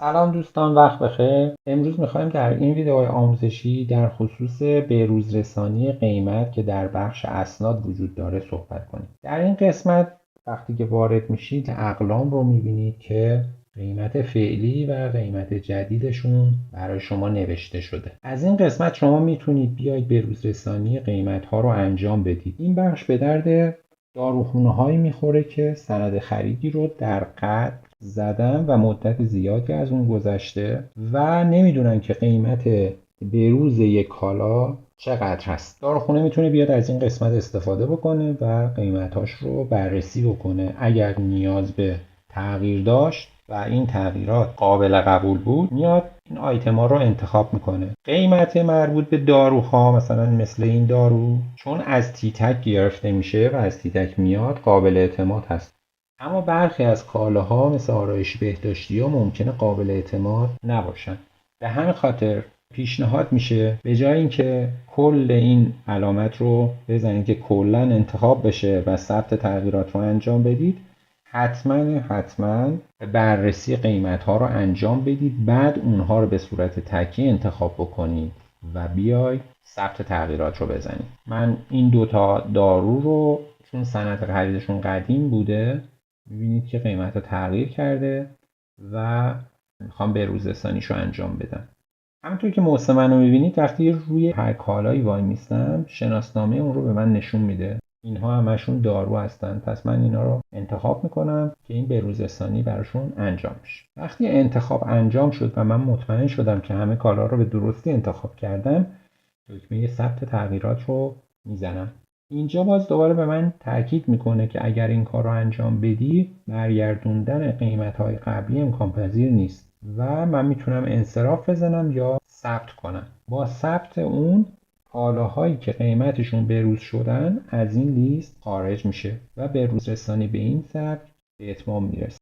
سلام دوستان، وقت بخیر. امروز میخوایم در این ویدئوی آموزشی در خصوص به‌روزرسانی قیمت که در بخش اسناد وجود داره صحبت کنیم. در این قسمت وقتی که وارد میشید اقلام رو میبینید که قیمت فعلی و قیمت جدیدشون برای شما نوشته شده. از این قسمت شما میتونید بیاید به‌روزرسانی قیمت ها رو انجام بدید. این بخش به درد داروخونه هایی میخوره که سند خریدی رو در قطع زدن و مدت زیادی از اون گذشته و نمیدونن که قیمت بروز یک کالا چقدر هست. داروخونه میتونه بیاد از این قسمت استفاده بکنه و قیمتاش رو بررسی بکنه. اگر نیاز به تغییر داشت و این تغییرات قابل قبول بود، میاد این آیتما رو انتخاب میکنه. قیمت مربوط به داروها، مثلا مثل این دارو، چون از تیتک گرفته میشه و از تیتک میاد، قابل اعتماد هست. اما برخی از کالاها مثل آرایشی بهداشتی ها ممکنه قابل اعتماد نباشن. به همین خاطر پیشنهاد میشه به جای اینکه کل این علامت رو بزنید که کلا انتخاب بشه و ثبت تغییرات رو انجام بدید، حتما بررسی قیمت ها رو انجام بدید، بعد اونها رو به صورت تکی انتخاب بکنید و بیای ثبت تغییرات رو بزنید. من این دوتا دارو رو چون سند خریدشون قدیم بوده، میبینید که قیمت رو تغییر کرده و میخوام به‌روزرسانیش رو انجام بدم. همونطور که موضوع منو میبینید وقتی روی هر کالایی وای میستم، شناسنامه اون رو به من نشون میده. اینها همشون دارو هستن، پس من اینا رو انتخاب میکنم که این به‌روزرسانی براشون انجام بشه. وقتی انتخاب انجام شد و من مطمئن شدم که همه کالا رو به درستی انتخاب کردم، دکمه ثبت تغییرات رو میزنم. اینجا باز دوباره به من تاکید میکنه که اگر این کار رو انجام بدی، برگردوندن قیمت‌های قبلی امکان پذیر نیست و من میتونم انصراف بزنم یا ثبت کنم. با ثبت اون، کالاهایی که قیمتشون بروز شدن از این لیست خارج میشه و به‌روزرسانی به این سبک به اتمام میرسه.